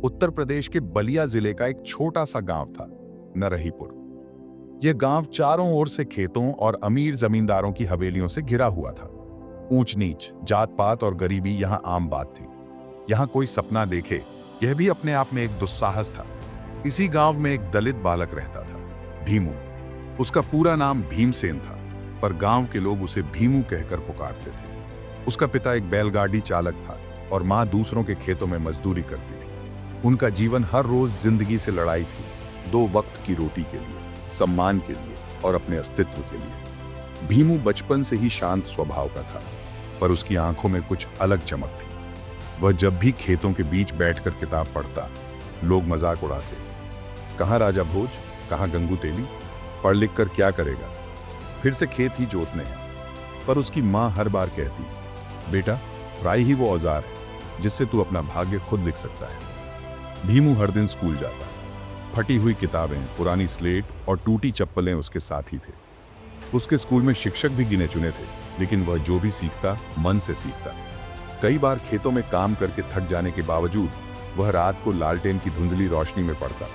उत्तर प्रदेश के बलिया जिले का एक छोटा सा गांव था, नरहीपुर। यह गांव चारों ओर से खेतों और अमीर जमींदारों की हवेलियों से घिरा हुआ था। ऊंच नीच, जात पात और गरीबी यहां आम बात थी। यहां कोई सपना देखे, यह भी अपने आप में एक दुस्साहस था। इसी गांव में एक दलित बालक रहता था, भीमू। उसका पूरा नाम भीमसेन था, पर गांव के लोग उसे भीमू कहकर पुकारते थे। उसका पिता एक बैलगाड़ी चालक था और मां दूसरों के खेतों में मजदूरी करती थी। उनका जीवन हर रोज जिंदगी से लड़ाई थी, 2 वक्त की रोटी के लिए, सम्मान के लिए और अपने अस्तित्व के लिए। भीमू बचपन से ही शांत स्वभाव का था, पर उसकी आंखों में कुछ अलग चमक थी। वह जब भी खेतों के बीच बैठकर किताब पढ़ता, लोग मजाक उड़ाते। कहाँ राजा भोज, कहाँ गंगू तेली, पढ़ लिख कर क्या करेगा, फिर से खेत ही जोतने हैं। पर उसकी माँ हर बार कहती, बेटा, पढ़ाई ही वो औजार है जिससे तू अपना भाग्य खुद लिख सकता है। भीमू हर दिन स्कूल जाता। फटी हुई किताबें, पुरानी स्लेट और टूटी चप्पलें उसके साथ ही थे। उसके स्कूल में शिक्षक भी गिने चुने थे, लेकिन वह जो भी सीखता, मन से सीखता। कई बार खेतों में काम करके थक जाने के बावजूद वह रात को लालटेन की धुंधली रोशनी में पढ़ता।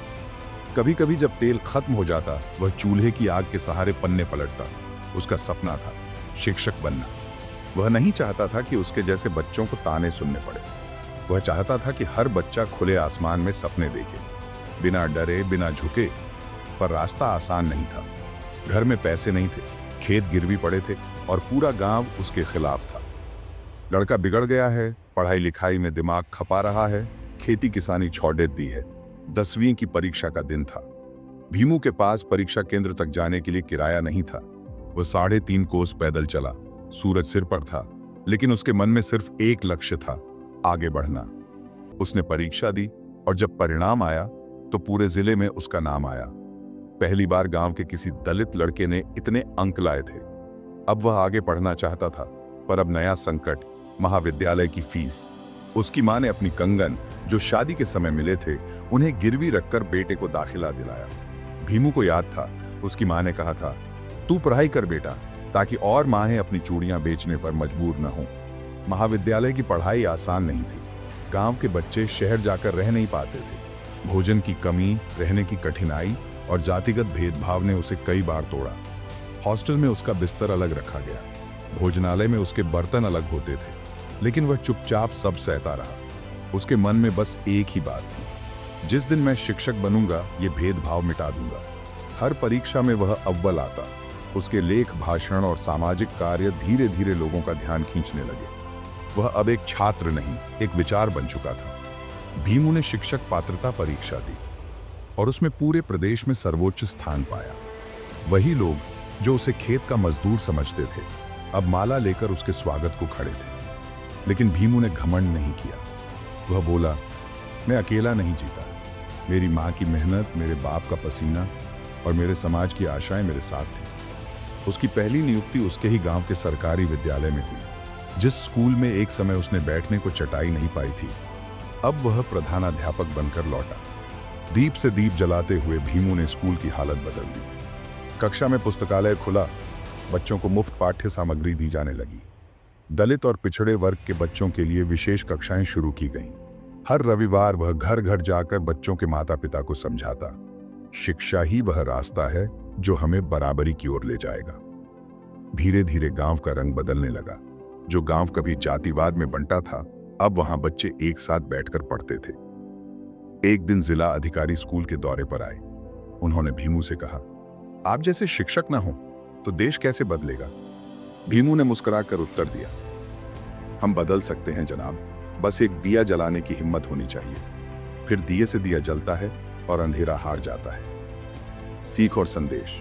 कभी कभी जब तेल खत्म हो जाता, वह चूल्हे की आग के सहारे पन्ने पलटता। उसका सपना था शिक्षक बनना। वह नहीं चाहता था कि उसके जैसे बच्चों को ताने सुनने पड़े। वह चाहता था कि हर बच्चा खुले आसमान में सपने देखे, बिना डरे, बिना झुके। पर रास्ता आसान नहीं था। घर में पैसे नहीं थे, खेत गिरवी पड़े थे और पूरा गांव उसके खिलाफ था। लड़का बिगड़ गया है, पढ़ाई लिखाई में दिमाग खपा रहा है, खेती किसानी छोड़ दी है। 10वीं की परीक्षा का दिन था। भीमू के पास परीक्षा केंद्र तक जाने के लिए किराया नहीं था। वह 3.5 कोस पैदल चला। सूरज सिर पर था, लेकिन उसके मन में सिर्फ एक लक्ष्य था, आगे बढ़ना। उसने परीक्षा दी और जब परिणाम आया तो पूरे जिले में उसका नाम आया। पहली बार गांव के किसी दलित लड़के ने इतने अंक लाए थे। अब वह आगे पढ़ना चाहता था, पर अब नया संकट, महाविद्यालय की फीस। उसकी मां ने अपनी कंगन, जो शादी के समय मिले थे, उन्हें गिरवी रखकर बेटे को दाखिला दिलाया। भीमू को याद था, उसकी मां ने कहा था, तू पढ़ाई कर बेटा, ताकि और माहें अपनी चूड़ियां बेचने पर मजबूर न हों। महाविद्यालय की पढ़ाई आसान नहीं थी। गांव के बच्चे शहर जाकर रह नहीं पाते थे। भोजन की कमी, रहने की कठिनाई और जातिगत भेदभाव ने उसे कई बार तोड़ा। हॉस्टल में उसका बिस्तर अलग रखा गया, भोजनालय में उसके बर्तन अलग होते थे, लेकिन वह चुपचाप सब सहता रहा। उसके मन में बस एक ही बात थी, जिस दिन मैं शिक्षक बनूंगा, ये भेदभाव मिटा दूंगा। हर परीक्षा में वह अव्वल आता। उसके लेख, भाषण और सामाजिक कार्य धीरे धीरे लोगों का ध्यान खींचने लगे। वह अब एक छात्र नहीं, एक विचार बन चुका था। भीमू ने शिक्षक पात्रता परीक्षा दी और उसमें पूरे प्रदेश में सर्वोच्च स्थान पाया। वही लोग जो उसे खेत का मजदूर समझते थे, अब माला लेकर उसके स्वागत को खड़े थे। लेकिन भीमू ने घमंड नहीं किया। वह बोला, मैं अकेला नहीं जीता। मेरी माँ की मेहनत, मेरे बाप का पसीना और मेरे समाज की आशाएं मेरे साथ थी। उसकी पहली नियुक्ति उसके ही गांव के सरकारी विद्यालय में हुई, जिस स्कूल में एक समय उसने बैठने को चटाई नहीं पाई थी। अब वह प्रधानाध्यापक बनकर लौटा। दीप से दीप जलाते हुए भीमू ने स्कूल की हालत बदल दी। कक्षा में पुस्तकालय खुला, बच्चों को मुफ्त पाठ्य सामग्री दी जाने लगी। दलित और पिछड़े वर्ग के बच्चों के लिए विशेष कक्षाएं शुरू की गईं। हर रविवार वह घर घर जाकर बच्चों के माता पिता को समझाता, शिक्षा ही वह रास्ता है जो हमें बराबरी की ओर ले जाएगा। धीरे धीरे गांव का रंग बदलने लगा। जो गांव कभी जातिवाद में बंटा था, अब वहां बच्चे एक साथ बैठकर पढ़ते थे। एक दिन जिला अधिकारी स्कूल के दौरे पर आए। उन्होंने भीमू से कहा, आप जैसे शिक्षक ना हो तो देश कैसे बदलेगा? भीमू ने मुस्कुराकर उत्तर दिया, हम बदल सकते हैं जनाब, बस एक दिया जलाने की हिम्मत होनी चाहिए। फिर दिए से दिया जलता है और अंधेरा हार जाता है। सीख और संदेश,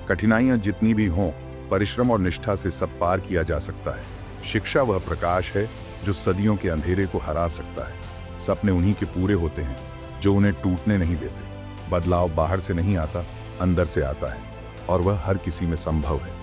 कठिनाइयां जितनी भी हों, परिश्रम और निष्ठा से सब पार किया जा सकता है। शिक्षा वह प्रकाश है जो सदियों के अंधेरे को हरा सकता है। सपने उन्हीं के पूरे होते हैं जो उन्हें टूटने नहीं देते। बदलाव बाहर से नहीं आता, अंदर से आता है, और वह हर किसी में संभव है।